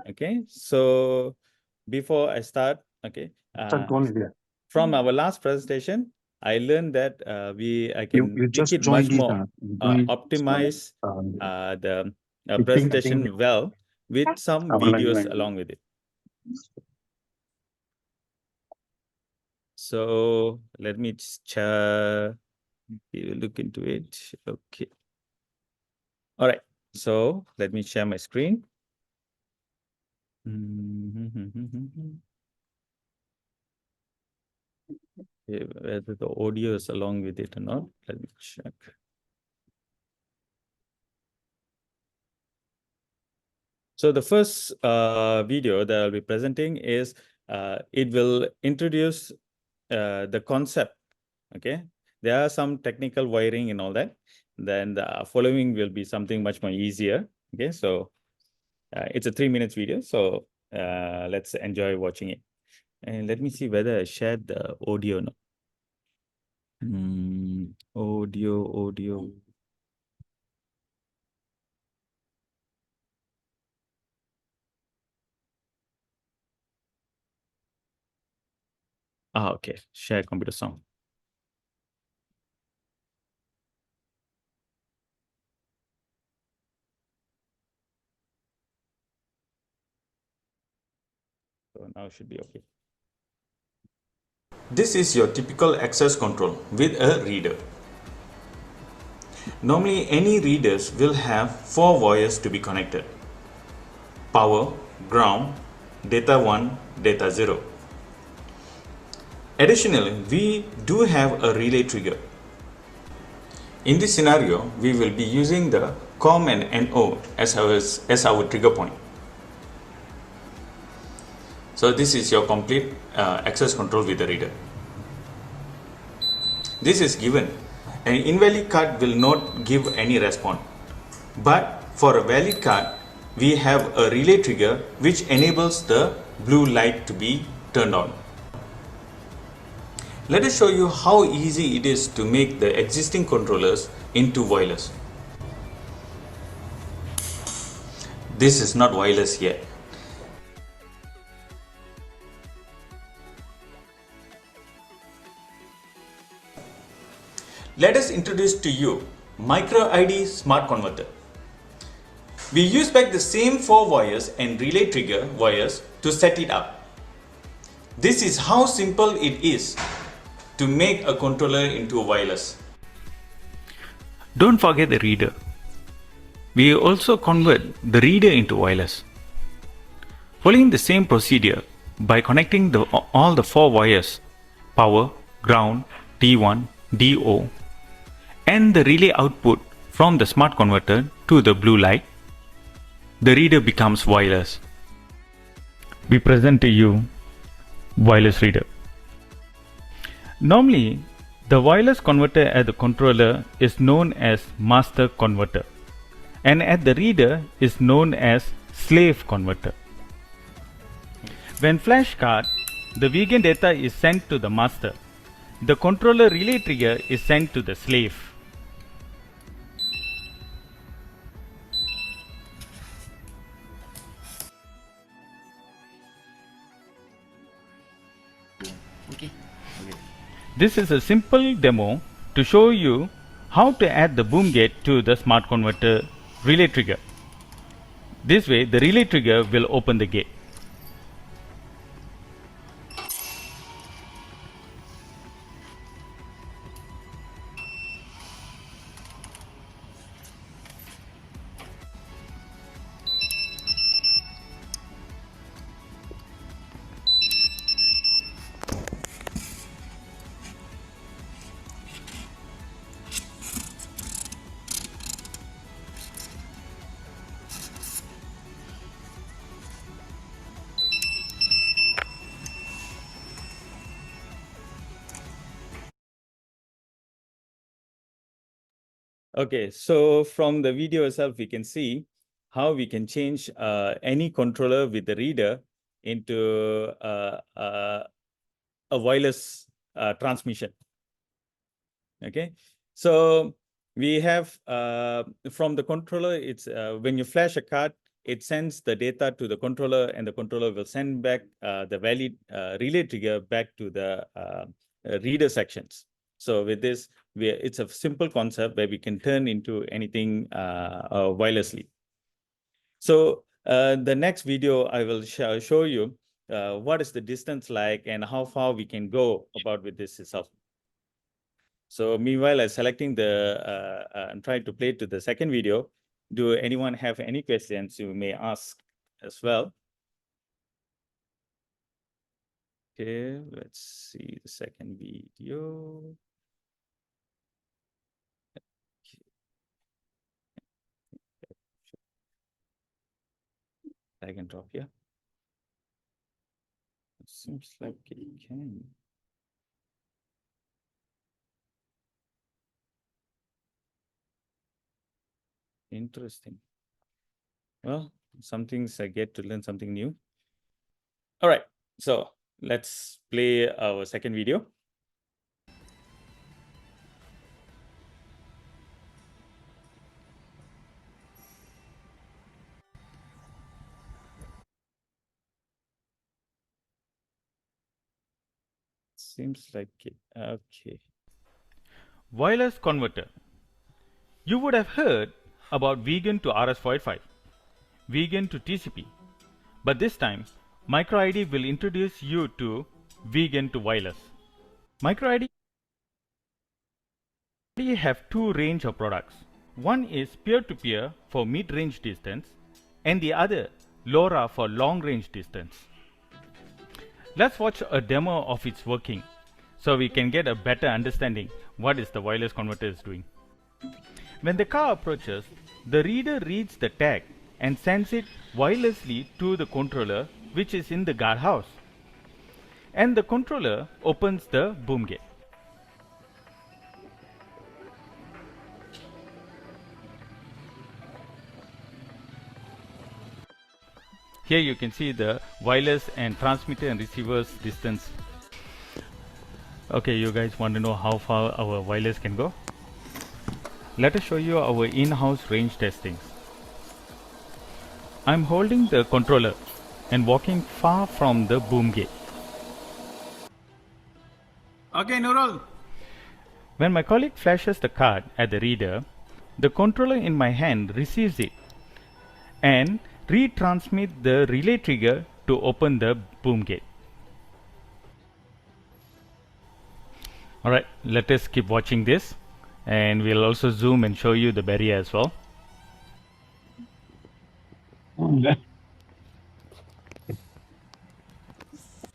Okay, so before I start, okay, from our last presentation, I learned that I can make it much more optimize the presentation well with some videos along with it. So let me check. We will look into it. Okay. All right. So let me share my screen. Whether the audio is along with it or not. Let me check. So the first video that I'll be presenting is it will introduce the concept. Okay, there are some technical wiring and all that. Then the following will be something much more easier. Okay, so it's a 3 minutes video. So let's enjoy watching it. And let me see whether I shared the audio or not. Audio. Okay. Share computer sound. So now it should be okay. This is your typical access control with a reader. Normally, any readers will have 4 wires to be connected: power, ground, data 1, data 0. Additionally, we do have a relay trigger. In this scenario, we will be using the COM and NO as our trigger point. So this is your complete access control with the reader. This is given. An invalid card will not give any response. But for a valid card, we have a relay trigger which enables the blue light to be turned on. Let us show you how easy it is to make the existing controllers into wireless. This is not wireless yet. Let us introduce to you Micro ID Smart Converter. We use back the same 4 wires and relay trigger wires to set it up. This is how simple it is to make a controller into a wireless. Don't forget the reader. We also convert the reader into wireless. Following the same procedure by connecting all the 4 wires, power, ground, D1, DO, and the relay output from the smart converter to the blue light, the reader becomes wireless. We present to you wireless reader. Normally, the wireless converter at the controller is known as master converter, and at the reader is known as slave converter. When flash card, the Wiegand data is sent to the master. The controller relay trigger is sent to the slave. This is a simple demo to show you how to add the boom gate to the smart converter relay trigger. This way, the relay trigger will open the gate. Okay, so from the video itself, we can see how we can change any controller with the reader into a wireless transmission. Okay, so we have from the controller, it's when you flash a card, it sends the data to the controller, and the controller will send back the valid relay trigger back to the reader sections. So with this, it's a simple concept where we can turn into anything wirelessly. So the next video, I will show you what is the distance like and how far we can go about with this itself. So meanwhile, I'm selecting I'm trying to play to the second video. Do anyone have any questions you may ask as well? Okay, let's see the second video. I can drop here. It seems like it can. Interesting. Well, some things I get to learn something new. All right, so let's play our second video. Seems like it. Okay. Wireless converter. You would have heard about Wiegand to RS-485, Wiegand to TCP, but this time MicroID will introduce you to Wiegand to wireless. MicroID have two range of products. One is peer-to-peer for mid-range distance and the other LoRa for long-range distance. Let's watch a demo of its working so we can get a better understanding what is the wireless converter is doing. When the car approaches, the reader reads the tag and sends it wirelessly to the controller which is in the guardhouse. And the controller opens the boom gate. Here you can see the wireless and transmitter and receiver's distance. Okay, you guys want to know how far our wireless can go? Let us show you our in-house range testings. I'm holding the controller and walking far from the boom gate. Okay, Nurul. When my colleague flashes the card at the reader, the controller in my hand receives it and retransmit the relay trigger to open the boom gate. Alright, let us keep watching this, and we'll also zoom and show you the barrier as well.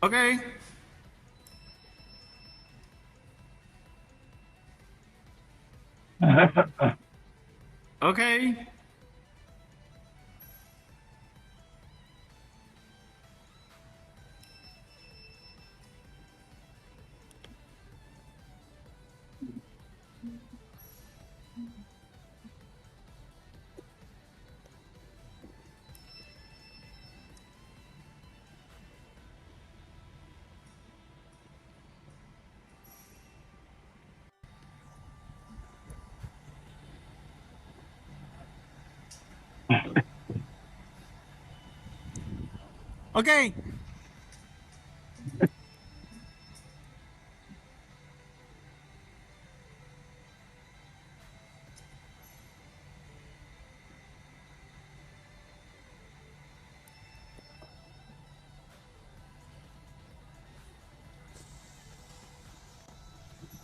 Okay. Okay. Okay.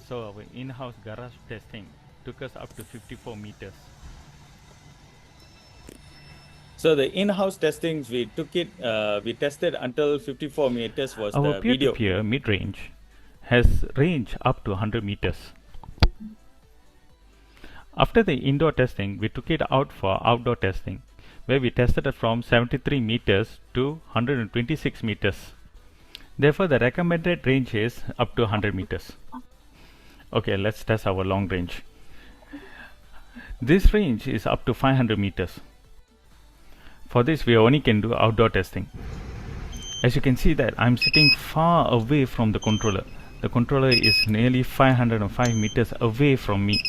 So our in-house garage testing took us up to 54 meters. So the in-house testings, we took it, we tested until 54 meters was Our the video. peer-to-peer mid-range has range up to 100 meters. After the indoor testing, we took it out for outdoor testing, where we tested it from 73 meters to 126 meters. Therefore, the recommended range is up to 100 meters. Okay, let's test our long range. This range is up to 500 meters. For this, we only can do outdoor testing. As you can see that I'm sitting far away from the controller. The controller is nearly 505 meters away from me.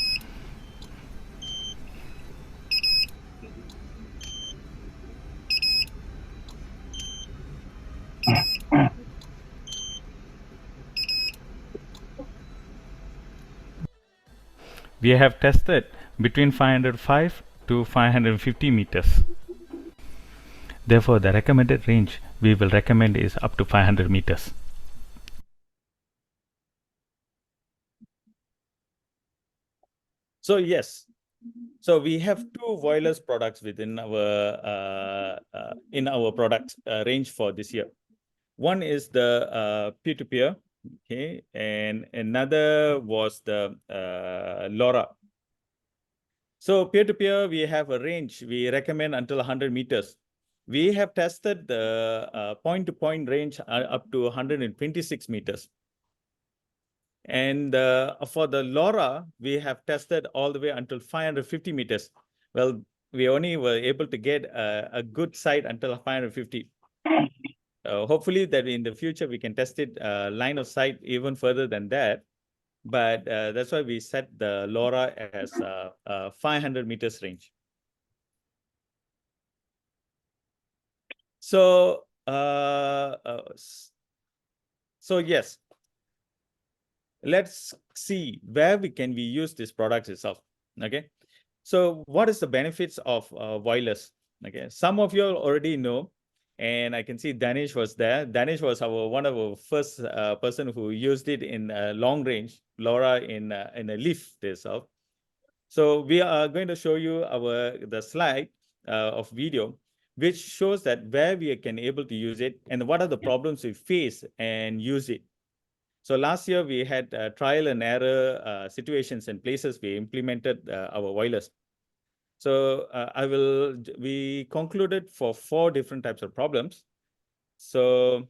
We have tested between 505 to 550 meters. Therefore, the recommended range we will recommend is up to 500 meters. So yes, so we have two wireless products within our in our product range for this year. One is the peer-to-peer, okay, and another was the LoRa. So peer-to-peer, we have a range. We recommend until 100 meters. We have tested the point-to-point range up to 126 meters. And for the LoRa, we have tested all the way until 550 meters. Well, we only were able to get a good sight until 550. Hopefully that in the future we can test it line of sight even further than that. But that's why we set the LoRa as 500 meters range. So, so yes, let's see where we use this product itself. Okay, so what is the benefits of wireless? Okay, some of you already know, and I can see Danish was there. Danish was one of our first person who used it in long range LoRa in a lift itself. So we are going to show you the slide of video, which shows that where we can able to use it and what are the problems we face and use it. So last year we had trial and error situations and places we implemented our wireless. So we concluded for 4 different types of problems. So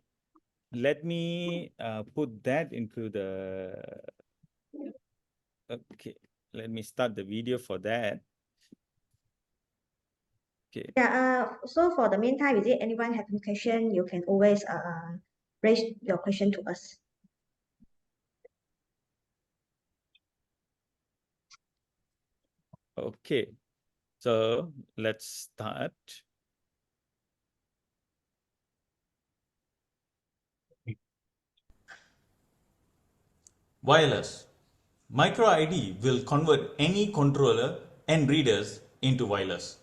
let me put that into the, okay, let me start the video for that. Okay. Yeah, so for the meantime, is it anyone have any question, you can always raise your question to us. Okay, so let's start. Wireless. Micro ID will convert any controller and readers into wireless.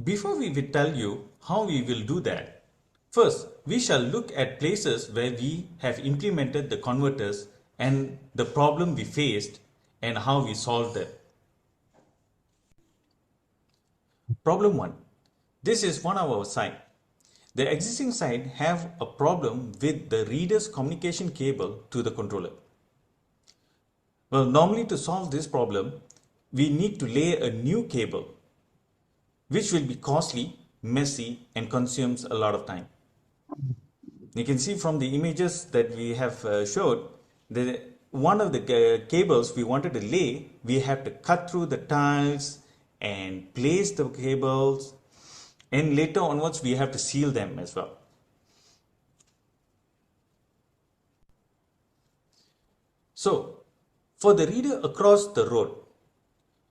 Before we will tell you how we will do that, first we shall look at places where we have implemented the converters and the problem we faced and how we solved it. Problem 1. This is one of our site. The existing site have a problem with the reader's communication cable to the controller. Well, normally to solve this problem, we need to lay a new cable, which will be costly, messy, and consumes a lot of time. You can see from the images that we have showed, one of the cables we wanted to lay, we have to cut through the tiles and place the cables, and later onwards we have to seal them as well. So, for the reader across the road,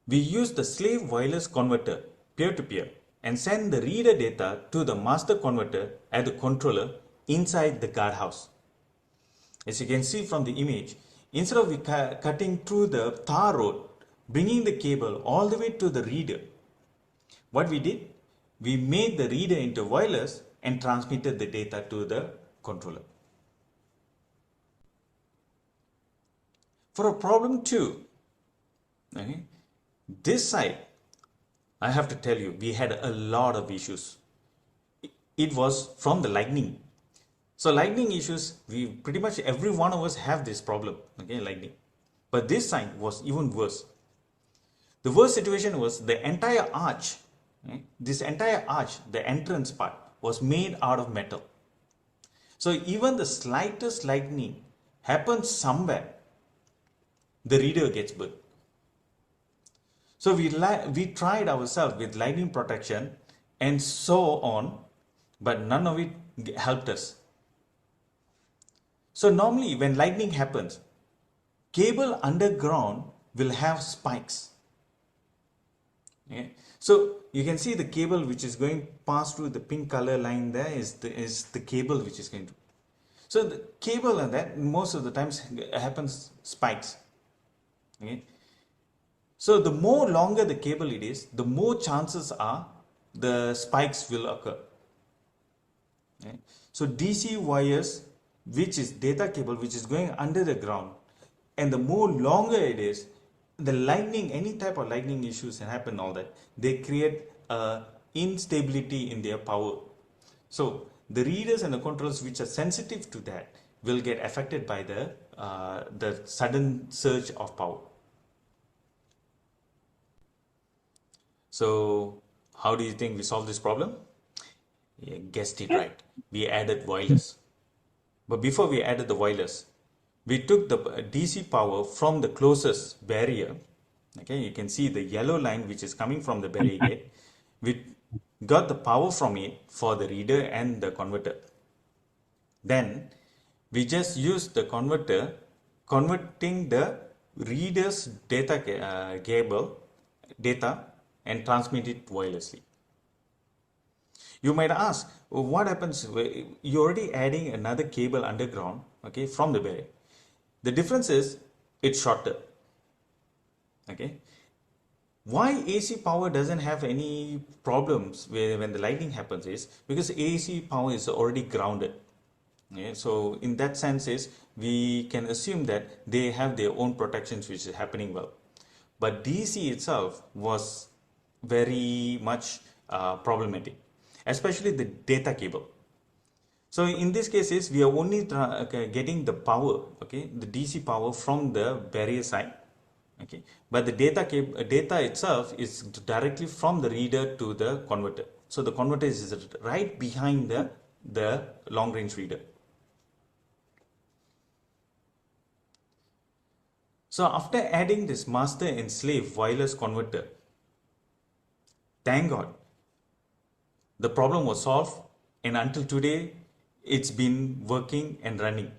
we use the slave wireless converter peer-to-peer and send the reader data to the master converter at the controller inside the guardhouse. As you can see from the image, instead of cutting through the tar road, bringing the cable all the way to the reader, what we did, we made the reader into wireless and transmitted the data to the controller. For a problem 2, okay, this side, I have to tell you, we had a lot of issues. It was from the lightning. So lightning issues, we pretty much every one of us have this problem, okay, lightning. But this side was even worse. The worst situation was the entire arch, okay, this entire arch, the entrance part was made out of metal. So even the slightest lightning happens somewhere, the reader gets burnt. So we tried ourselves with lightning protection and so on, but none of it helped us. So normally when lightning happens, cable underground will have spikes. Okay. So you can see the cable which is going past through the pink color line there is the cable which is going to. So the cable and that most of the times happens spikes. Okay. So the more longer the cable it is, the more chances are the spikes will occur. Okay. So DC wires, which is data cable, which is going under the ground, and the more longer it is, the lightning, any type of lightning issues happen, all that, they create instability in their power. So the readers and the controllers which are sensitive to that will get affected by the sudden surge of power. So how do you think we solve this problem? Yeah, guessed it right. We added wireless. But before we added the wireless, we took the DC power from the closest barrier. Okay, you can see the yellow line which is coming from the barrier gate. We got the power from it for the reader and the converter. Then we just use the converter converting the reader's data cable data and transmit it wirelessly. You might ask, what happens? You're already adding another cable underground, okay, from the barrier. The difference is it's shorter. Okay. Why AC power doesn't have any problems when the lightning happens is because AC power is already grounded. Okay. So in that sense is we can assume that they have their own protections which is happening well. But DC itself was very much problematic, especially the data cable. So in this cases, we are only getting the power, okay, the DC power from the barrier side, okay, but the data itself is directly from the reader to the converter. So the converter is right behind the long range reader. So after adding this master and slave wireless converter, thank God, the problem was solved, and until today, it's been working and running.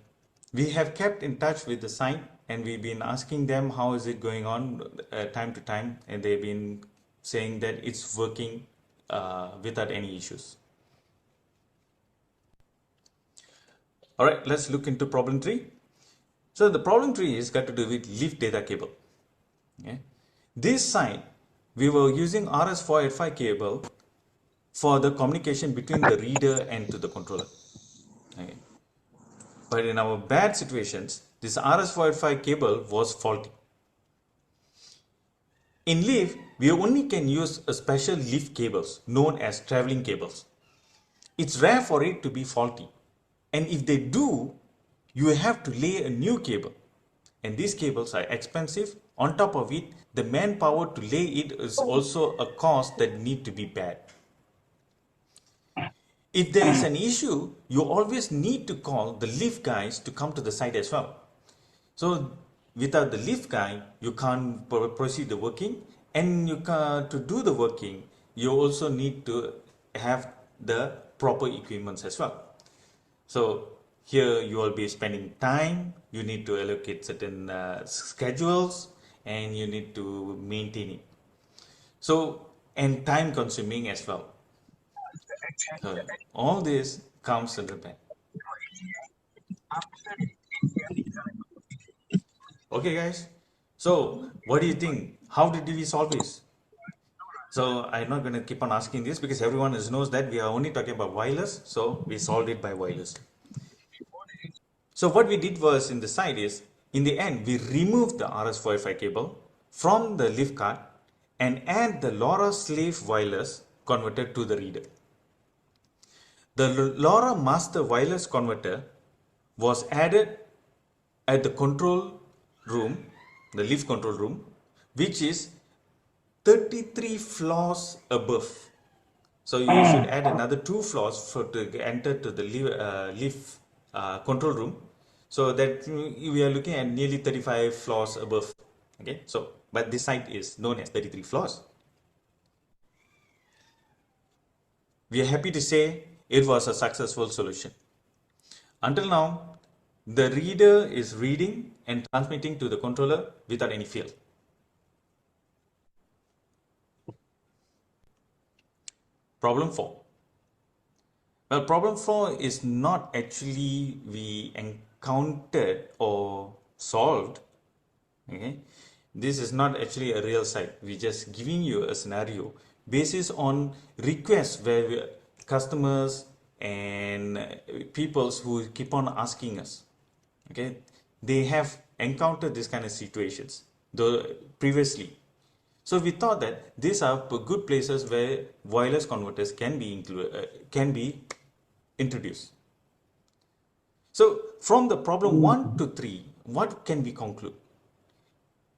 We have kept in touch with the site and we've been asking them how is it going on time to time, and they've been saying that it's working without any issues. All right, let's look into problem 3. So the problem 3 is got to do with leaf data cable. Okay. This site, we were using RS485 cable for the communication between the reader and to the controller. Okay. But in our bad situations, this RS485 cable was faulty. In leaf, we only can use a special leaf cables known as traveling cables. It's rare for it to be faulty. And if they do, you have to lay a new cable. And these cables are expensive. On top of it, the manpower to lay it is also a cost that need to be paid. If there is an issue, you always need to call the lift guys to come to the site as well. So without the lift guy, you can't proceed the working, and to do the working, you also need to have the proper equipments as well. So here you will be spending time, you need to allocate certain schedules, and you need to maintain it. So, and time consuming as well. So all this comes under that. Okay guys, so what do you think? How did we solve this? So I'm not going to keep on asking this because everyone knows that we are only talking about wireless, so we solved it by wireless. So what we did was in the side is, in the end, we removed the RS485 cable from the leaf card and add the LoRa slave wireless converter to the reader. The LoRa master wireless converter was added at the control room, the leaf control room, which is 33 floors above. So you should add another 2 floors to enter to the leaf control room. So that we are looking at nearly 35 floors above. Okay, so but this site is known as 33 floors. We are happy to say it was a successful solution. Until now, the reader is reading and transmitting to the controller without any fail. Problem 4. Well, problem 4 is not actually we encountered or solved. Okay, This is not actually a real site. We're just giving you a scenario basis on requests where customers and peoples who keep on asking us. Okay, they have encountered this kind of situations though previously. So we thought that these are good places where wireless converters can be introduced. So from the problem 1 to 3, what can we conclude?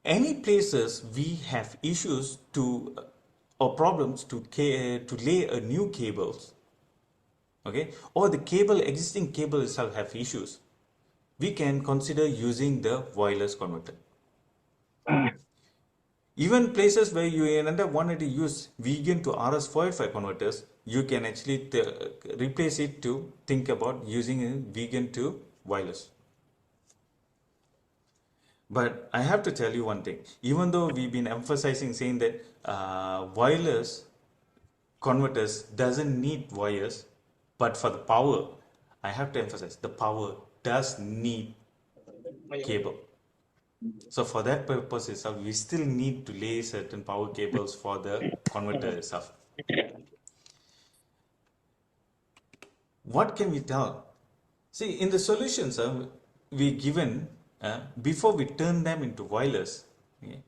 Any places we have issues to or problems to lay a new cables, okay, or the existing cable itself have issues, we can consider using the wireless converter. Even places where you end up wanting to use Wiegand to RS-485 converters, you can actually replace it to think about using a Wiegand to wireless. But I have to tell you one thing, even though we've been emphasizing saying that wireless converters doesn't need wires, but for the power, I have to emphasize the power does need cable. So for that purpose itself, we still need to lay certain power cables for the converter itself. What can we tell? See, in the solutions we given before we turn them into wireless, okay,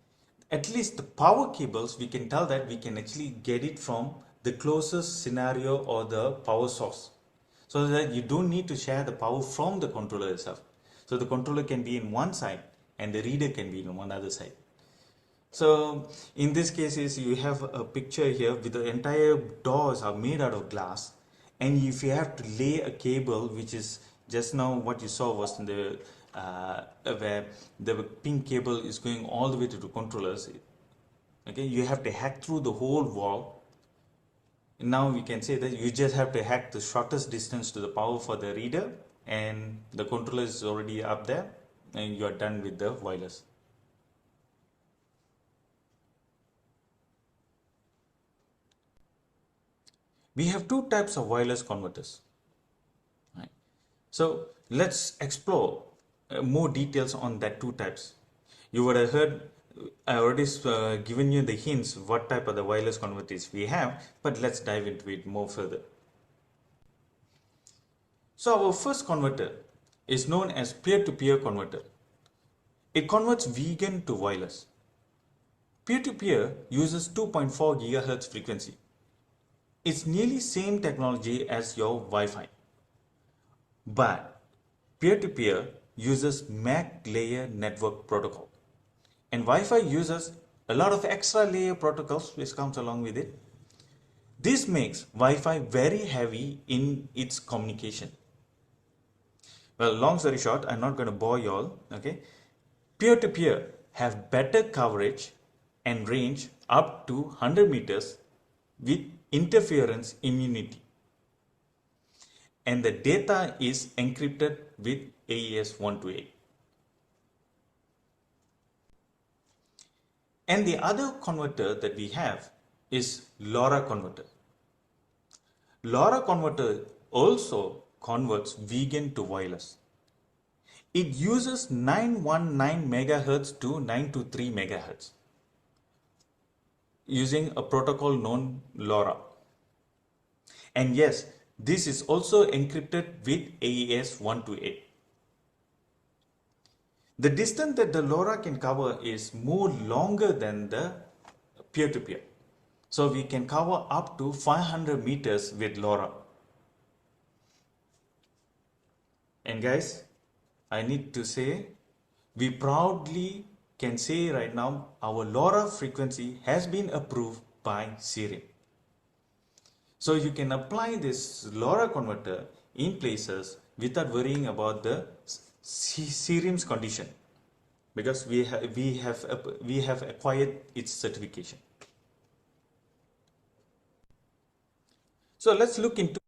at least the power cables, we can tell that we can actually get it from the closest scenario or the power source, so that you don't need to share the power from the controller itself. So the controller can be in one side and the reader can be in one other side. So in this case is you have a picture here with the entire doors are made out of glass, and if you have to lay a cable, which is just now what you saw was in the where the pink cable is going all the way to the controllers. Okay, you have to hack through the whole wall. Now we can say that you just have to hack the shortest distance to the power for the reader, and the controller is already up there, and you are done with the wireless. We have two types of wireless converters. Right. So let's explore more details on that two types. You would have heard, I already given you the hints what type of the wireless converters we have, but let's dive into it more further. So our first converter is known as peer-to-peer converter. It converts Wiegand to wireless. Peer-to-peer uses 2.4 GHz frequency. It's nearly same technology as your Wi-Fi. But peer-to-peer uses MAC layer network protocol. And Wi-Fi uses a lot of extra layer protocols which comes along with it. This makes Wi-Fi very heavy in its communication. Well, long story short, I'm not going to bore you all. Okay, peer-to-peer have better coverage and range up to 100 meters with interference immunity. And the data is encrypted with AES 128. And the other converter that we have is LoRa converter. LoRa converter also converts Wiegand to wireless. It uses 919 MHz to 923 MHz using a protocol known LoRa. And yes, this is also encrypted with AES 128. The distance that the LoRa can cover is more longer than the peer-to-peer. So we can cover up to 500 meters with LoRa. And guys, I need to say, we proudly can say right now our LoRa frequency has been approved by SIRIM. So you can apply this LoRa converter in places without worrying about the SIRIM's condition, because we have acquired its certification. So let's look into.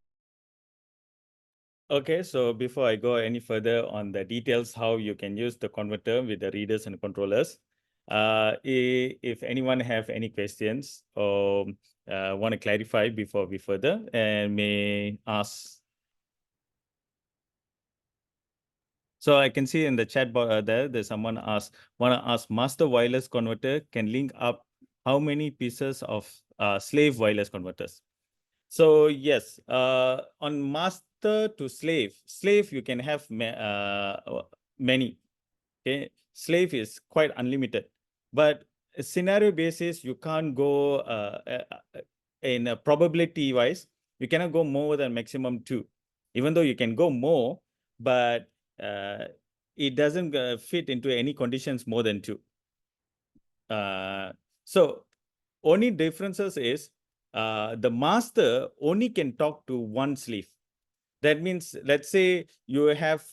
Okay, so before I go any further on the details how you can use the converter with the readers and controllers, if anyone have any questions or want to clarify before we further, and may ask. So I can see in the chat box there's someone want to ask master wireless converter can link up how many pieces of slave wireless converters. So yes, on master to slave you can have many. Okay, slave is quite unlimited, but scenario basis you can't go in a probability wise. You cannot go more than maximum 2, even though you can go more, but it doesn't fit into any conditions more than 2. So only differences is the master only can talk to one slave. That means, let's say you have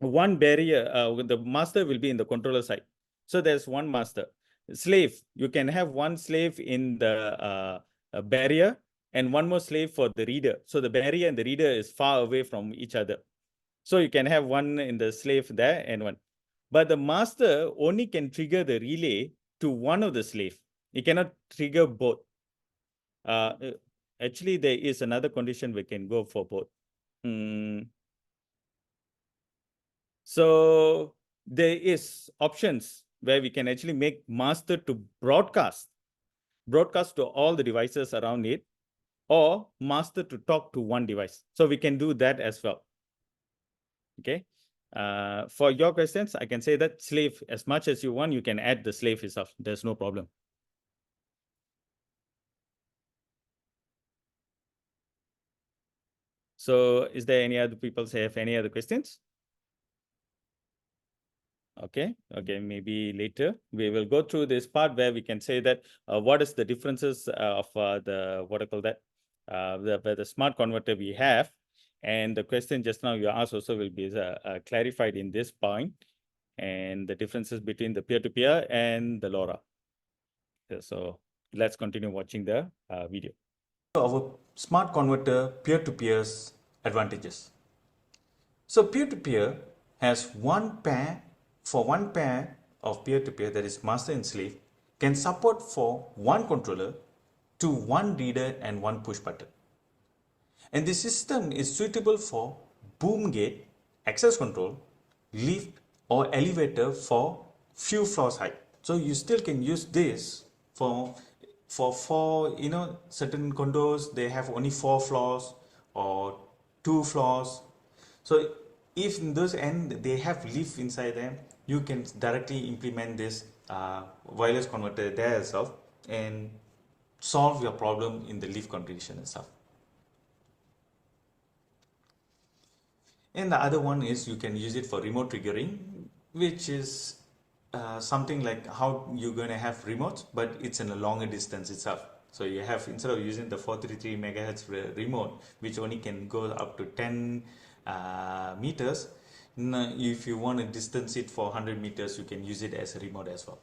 one barrier, the master will be in the controller side. So there's one master. Slave, you can have one slave in the barrier and one more slave for the reader. So the barrier and the reader is far away from each other. So you can have one in the slave there and one. But the master only can trigger the relay to one of the slave. It cannot trigger both. Actually, there is another condition we can go for both. So there is options where we can actually make master to broadcast to all the devices around it, or master to talk to one device. So we can do that as well. Okay. For your questions, I can say that slave, as much as you want, you can add the slave itself. There's no problem. So is there any other people have any other questions? Okay, maybe later we will go through this part where we can say that what is the differences of the, what I call that, the smart converter we have. And the question just now you asked also will be clarified in this point, and the differences between the peer-to-peer and the LoRa. So let's continue watching the video. Our smart converter peer-to-peer's advantages. So peer-to-peer has one pair of peer-to-peer, that is master and slave, can support for one controller to one reader and one push button. And the system is suitable for boom gate, access control, lift or elevator for few floors height. So you still can use this for certain condos, they have only 4 floors or 2 floors. So if in those end they have lift inside them, you can directly implement this wireless converter there itself and solve your problem in the lift condition itself. And the other one is you can use it for remote triggering, which is something like how you're going to have remotes, but it's in a longer distance itself. So you have, instead of using the 433 megahertz remote, which only can go up to 10 meters, if you want to distance it for 100 meters, you can use it as a remote as well.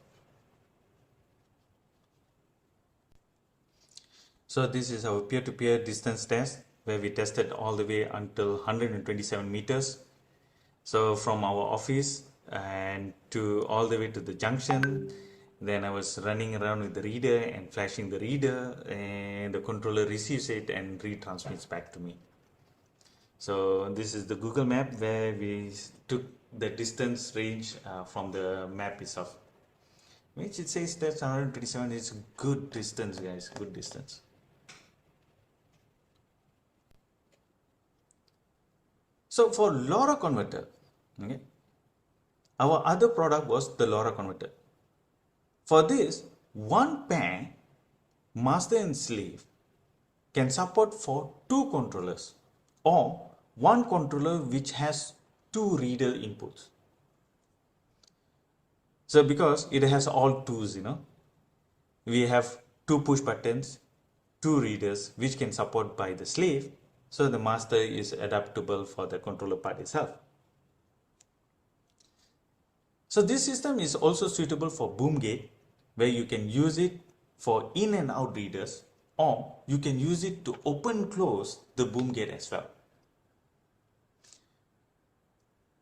So this is our peer-to-peer distance test, where we tested all the way until 127 meters. So from our office and to all the way to the junction. Then I was running around with the reader and flashing the reader, and the controller receives it and retransmits back to me. So this is the Google map where we took the distance range from the map itself, which it says that's 127. It's good distance, guys, good distance. So for LoRa converter, okay, our other product was the LoRa converter. For this, one pair, master and slave, can support for 2 controllers or one controller which has 2 reader inputs. So because it has all 2s, we have 2 push buttons, 2 readers which can support by the slave. So the master is adaptable for the controller part itself. So this system is also suitable for boom gate, where you can use it for in and out readers, or you can use it to open close the boom gate as well.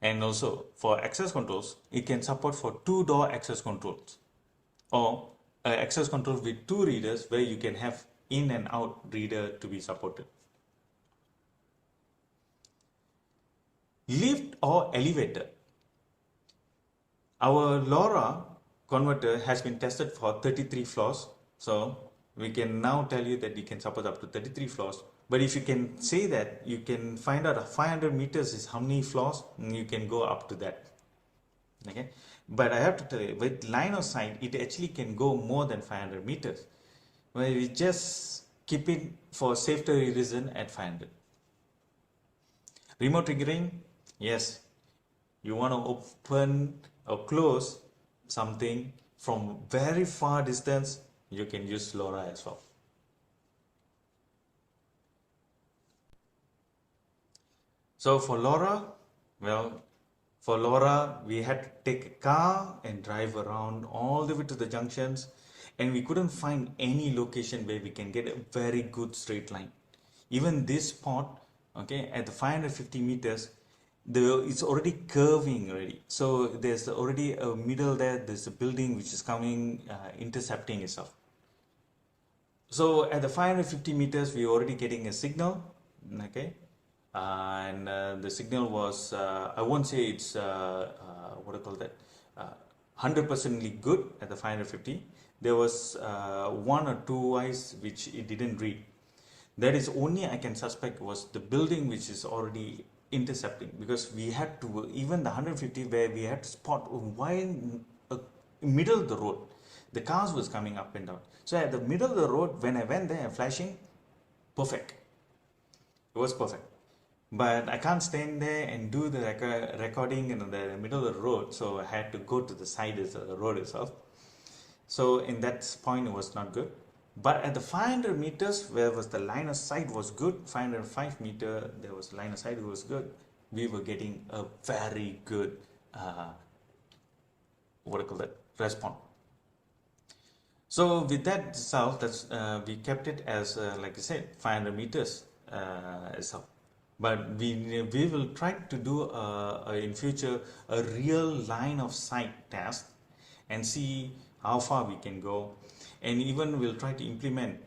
And also for access controls, it can support for 2-door access controls, or access control with 2 readers where you can have in and out reader to be supported. lift or elevator. Our LoRa converter has been tested for 33 floors. So we can now tell you that you can support up to 33 floors. But if you can say that you can find out 500 meters is how many floors, you can go up to that. Okay. But I have to tell you, with line of sight, it actually can go more than 500 meters. Well, we just keep it for safety reason at 500. Remote triggering, yes. You want to open or close something from very far distance, you can use LoRa as well. So for LoRa, well, for LoRa, we had to take a car and drive around all the way to the junctions, and we couldn't find any location where we can get a very good straight line. Even this spot, okay, at the 550 meters, it's already curving already. So there's already a middle there, there's a building which is coming, intercepting itself. So at the 550 meters, we're already getting a signal, okay? And the signal was, I won't say it's, what do you call that, 100% good at the 550. There was one or two eyes which it didn't read. That is only I can suspect was the building which is already intercepting, because we had to, even the 150 where we had to spot why middle of the road, the cars was coming up and down. So at the middle of the road, when I went there and flashing, perfect. It was perfect. But I can't stand there and do the recording in the middle of the road, so I had to go to the side of the road itself. So in that point, it was not good. But at the 500 meters, where was the line of sight was good, 505 meter, there was line of sight, it was good. We were getting a very good, what do you call that, response. So with that itself, that's, we kept it as, like I said, 500 meters itself. But we will try to do in future a real line of sight test and see how far we can go, and even we'll try to implement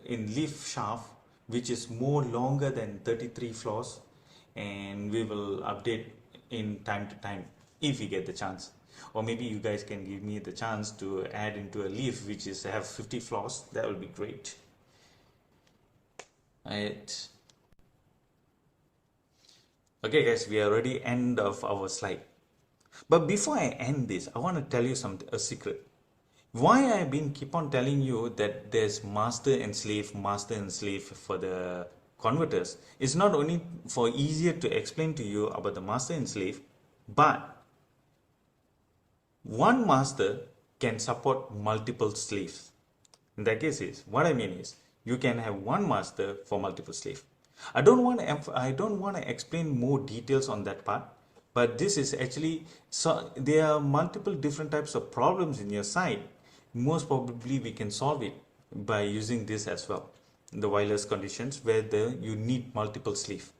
in lift shaft which is more longer than 33 floors, and we will update in time to time if we get the chance, or maybe you guys can give me the chance to add into a lift which is have 50 floors. That will be great. Right. Okay guys, we are already end of our slide. But before I end this, I want to tell you a secret. Why I've been keep on telling you that there's master and slave for the converters is not only for easier to explain to you about the master and slave, but one master can support multiple slaves. In that case, what I mean is you can have one master for multiple slaves. I don't want to explain more details on that part, but this is actually, so there are multiple different types of problems in your site. Most probably we can solve it by using this as well, the wireless conditions where you need multiple sleeves.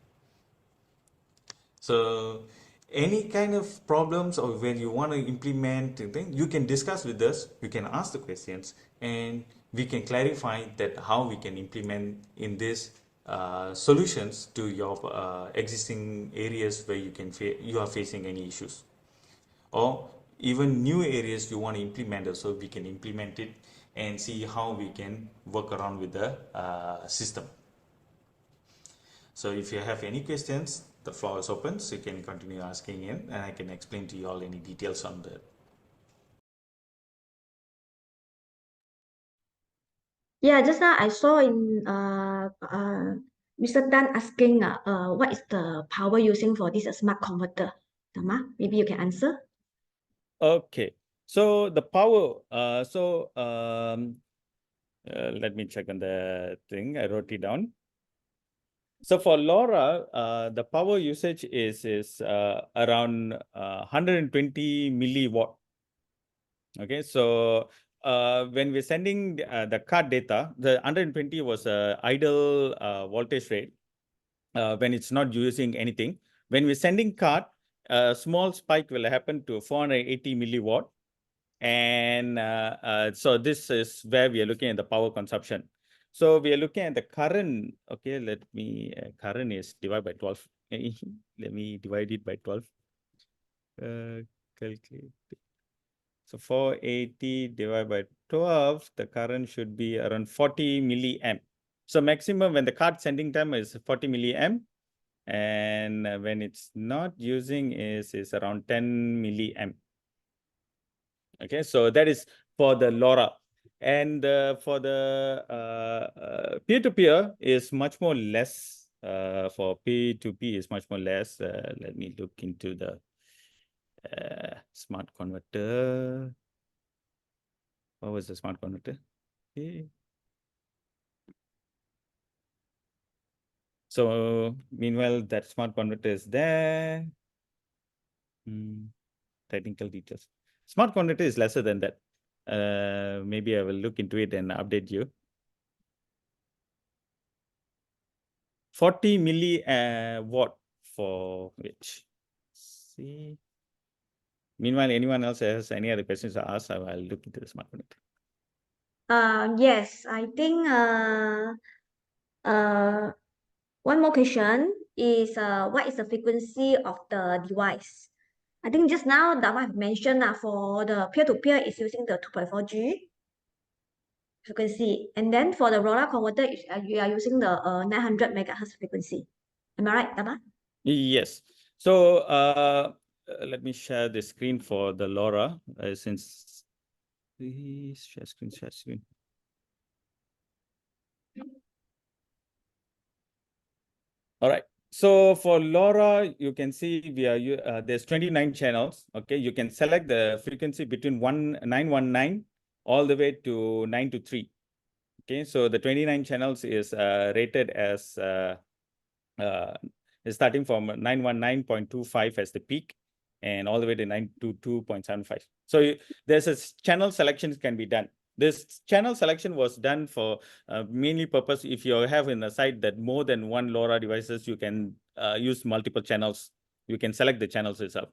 So any kind of problems or when you want to implement thing, you can discuss with us, you can ask the questions, and we can clarify that how we can implement in this solutions to your existing areas where you are facing any issues, or even new areas you want to implement, so we can implement it and see how we can work around with the system. So if you have any questions, the floor is open, so you can continue asking in and I can explain to you all any details on that. Yeah, just now I saw in Mr. Tan asking what is the power using for this smart converter? Tama, maybe you can answer. Okay, so the power, let me check on the thing. I wrote it down. So for LoRa, the power usage is around 120 milliwatt. Okay, so when we're sending the card data, the 120 was idle voltage rate when it's not using anything. When we're sending card, a small spike will happen to 480 milliwatt. And so this is where we are looking at the power consumption. So we are looking at the current, okay, let me, current is divided by 12. Let me divide it by 12. Calculate. So 480 divided by 12, the current should be around 40 milliamp. So maximum when the card sending time is 40 milliamp, and when it's not using is around 10 milliamp. Okay, so that is for the LoRa. And for the peer-to-peer is much more less. For P2P is much more less. Let me look into the smart converter. What was the smart converter? Okay. So meanwhile, that smart converter is there. Technical details. Smart converter is lesser than that. Maybe I will look into it and update you. 40 milliwatt for which? See. Meanwhile, anyone else has any other questions to ask? I will look into the smart converter. Yes, I think one more question is what is the frequency of the device? I think just now Dama have mentioned for the peer-to-peer is using the 2.4G frequency, and then for the LoRa converter you are using the 900 megahertz frequency. Am I right, Dama? Yes. So let me share the screen for the LoRa since please share screen, share screen. All right. So for LoRa, you can see we are there's 29 channels. Okay, you can select the frequency between 919 all the way to 923. Okay, so the 29 channels is rated as starting from 919.25 as the peak and all the way to 922.75. So there's a channel selection can be done. This channel selection was done for mainly purpose if you have in a site that more than one LoRa devices, you can use multiple channels. You can select the channels itself.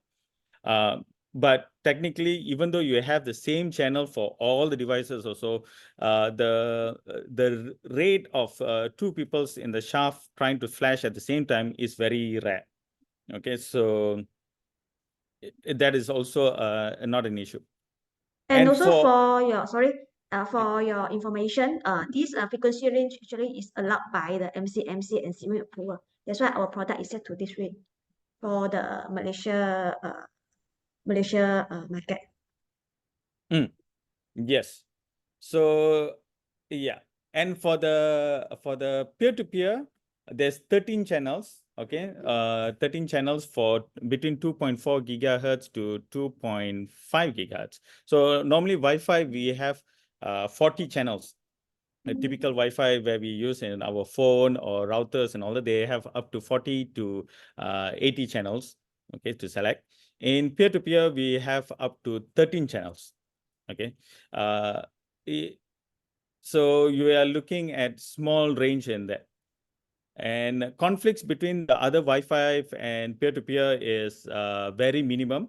But technically, even though you have the same channel for all the devices also, the rate of two people in the shaft trying to flash at the same time is very rare. Okay, so that is also not an issue. And also for your information, this frequency range actually is allowed by the MCMC and CMA approval. That's why our product is set to this rate for the Malaysia market. Yes. So yeah, and for the peer-to-peer, there's 13 channels. Okay, 13 channels for between 2.4 gigahertz to 2.5 gigahertz. So normally Wi-Fi we have 40 channels. A typical Wi-Fi where we use in our phone or routers and all that, they have up to 40 to 80 channels. Okay, to select. In peer-to-peer, we have up to 13 channels. Okay. So you are looking at small range in that. And conflicts between the other Wi-Fi and peer-to-peer is very minimum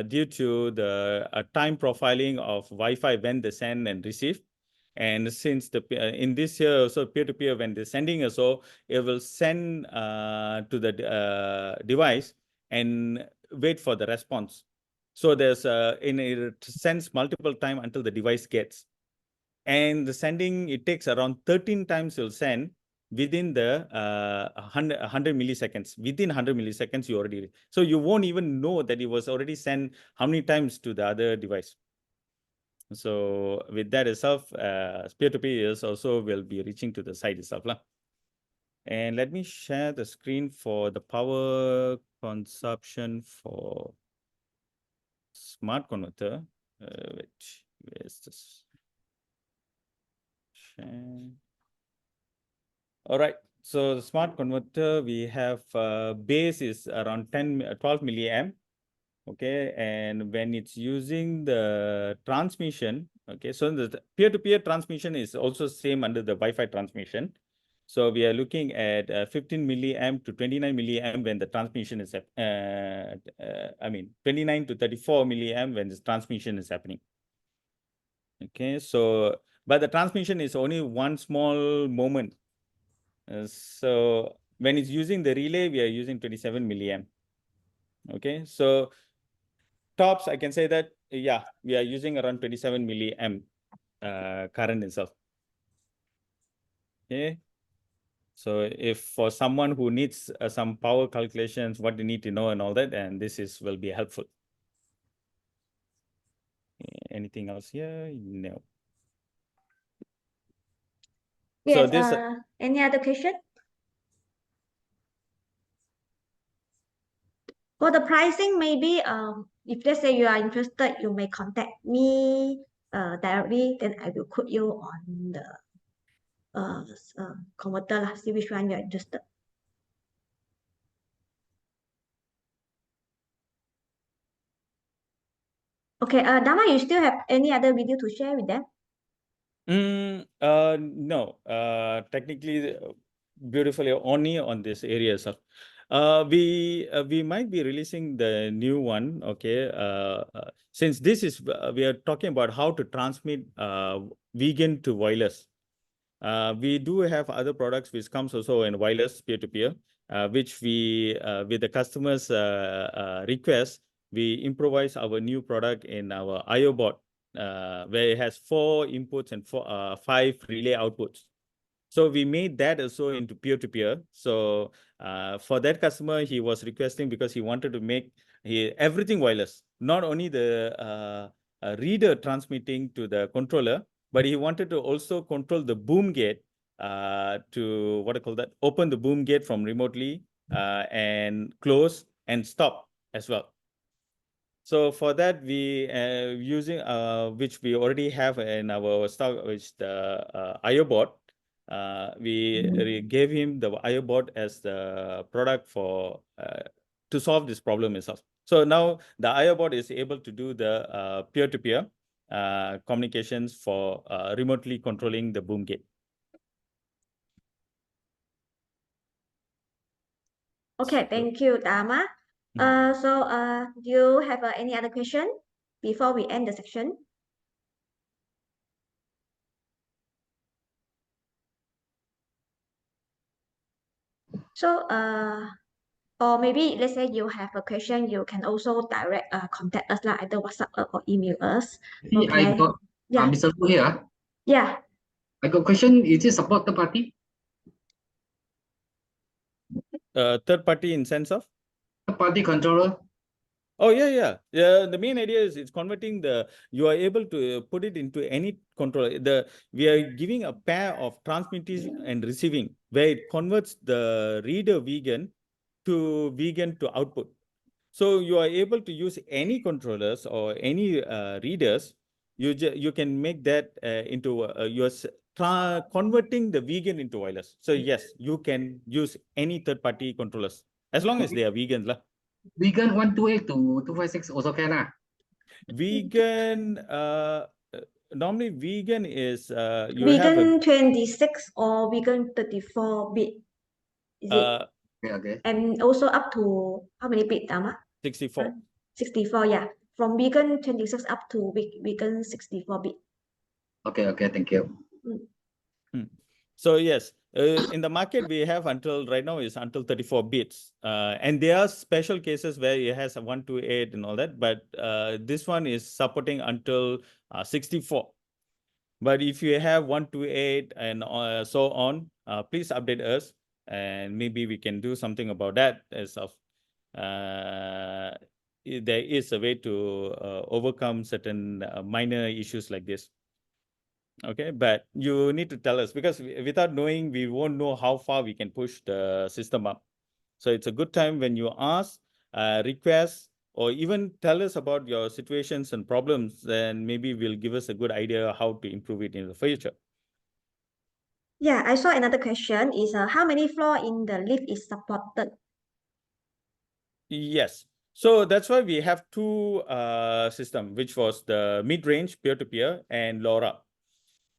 due to the time profiling of Wi-Fi when they send and receive. And since the in this year also peer-to-peer when they're sending also, it will send to the device and wait for the response. So there's it sends multiple time until the device gets. And the sending, it takes around 13 times you'll send within the 100 milliseconds. Within 100 milliseconds, you already, so you won't even know that it was already sent how many times to the other device. So with that itself, peer-to-peer is also will be reaching to the site itself. And let me share the screen for the power consumption for smart converter. Where's this? Share. All right. So the smart converter, we have base is around 12 milliamp. Okay, and when it's using the transmission, okay, so the peer-to-peer transmission is also same under the Wi-Fi transmission. So we are looking at 15 milliamp to 29 milliamp when the transmission is, 29 to 34 milliamp when the transmission is happening. Okay, so, but the transmission is only one small moment. So when it's using the relay, we are using 27 milliamp. Okay, so tops, I can say that, yeah, we are using around 27 milliamp current itself. Okay, so if for someone who needs some power calculations, what they need to know and all that, and this is will be helpful. Anything else here? No. So Yes, this any other question? For the pricing, maybe if let's say you are interested, you may contact me directly, then I will put you on the converter lah, see which one you're interested. Okay, Dama, you still have any other video to share with them? No. Technically, beautifully only on this area. So, we might be releasing the new one. Okay. Since this is we are talking about how to transmit Wiegand to wireless. We do have other products which comes also in wireless peer-to-peer, which we with the customer's request, we improvise our new product in our IO board, where it has 4 inputs and 5 relay outputs. So we made that also into peer-to-peer. So for that customer, he was requesting because he wanted to make everything wireless, not only the reader transmitting to the controller, but he wanted to also control the boom gate to what I call that, open the boom gate from remotely and close and stop as well. So for that, we using which we already have in our stock, which the IO board. We gave him the IO board as the product for to solve this problem itself. So now the IO board is able to do the peer-to-peer communications for remotely controlling the boom gate. Okay, thank you, Dama. So do you have any other question before we end the section? So or maybe let's say you have a question, you can also direct contact us like either WhatsApp or email us. I got Yeah. Mr. Fu here. Yeah. I got question. Is it support third party? Third party in sense of? Third party controller? Oh, yeah. The main idea is it's converting you are able to put it into any controller. We are giving a pair of transmitting and receiving where it converts the reader Wiegand to output. So you are able to use any controllers or any readers. You can make that into you're converting the Wiegand into wireless. So yes, you can use any third-party controllers as long as they are Wiegand lah. Wiegand 128 to 256 also can lah. Wiegand normally Wiegand is you Wiegand 26 or Wiegand 34 bit. Is it? Okay. And also up to how many bit, Dama? 64. 64, yeah. From Wiegand 26 up to Wiegand 64 bit. Okay, thank you. So yes, in the market we have until right now is until 34 bits, and there are special cases where it has a 128 and all that, but this one is supporting until 64. But if you have 128 and so on, please update us, and maybe we can do something about that as of. There is a way to overcome certain minor issues like this. Okay, but you need to tell us because without knowing, we won't know how far we can push the system up. So it's a good time when you ask, request, or even tell us about your situations and problems, then maybe will give us a good idea how to improve it in the future. Yeah, I saw another question is how many floor in the lift is supported? Yes. So that's why we have 2 systems, which was the mid-range peer-to-peer and LoRa.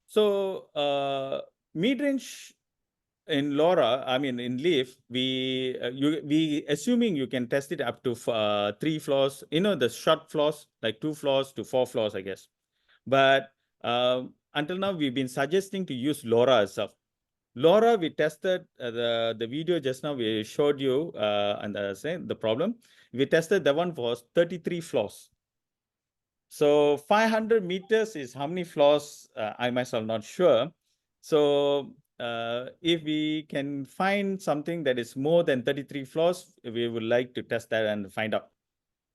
So mid-range in LoRa, I mean in Leaf, we assuming you can test it up to 3 floors. You know the short floors, like 2 floors to 4 floors, I guess. But until now, we've been suggesting to use LoRa itself. LoRa, we tested the video just now we showed you and the problem. We tested that one was 33 floors. So 500 meters is how many floors? I myself not sure. So if we can find something that is more than 33 floors, we would like to test that and find out.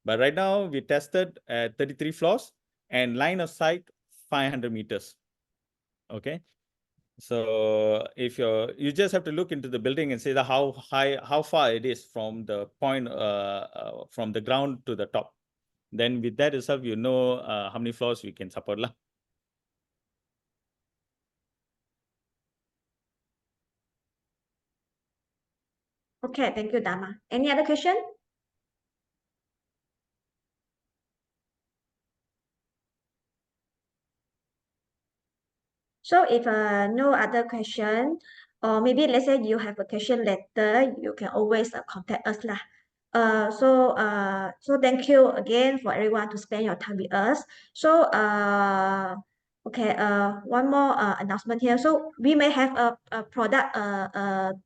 But right now we tested at 33 floors and line of sight 500 meters. Okay. So if you just have to look into the building and say that how far it is from the point from the ground to the top. Then with that itself, you know how many floors we can support lah. Okay, thank you, Dharma. Any other question? So if no other question, or maybe let's say you have a question later, you can always contact us lah. So thank you again for everyone to spend your time with us. So okay, one more announcement here. So we may have a product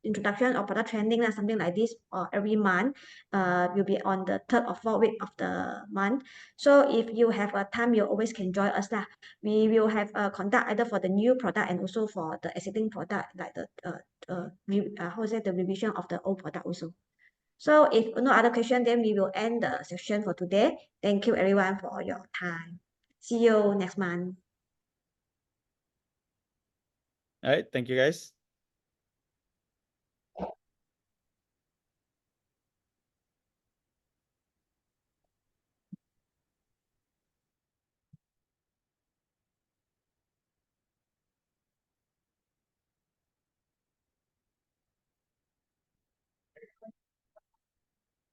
introduction or product training or something like this every month. Will be on the third or fourth week of the month. So if you have a time, you always can join us lah. We will have conduct either for the new product and also for the existing product, like the how is it, the revision of the old product also. So if no other question, then we will end the session for today. Thank you everyone for your time. See you next month. All right, thank you guys.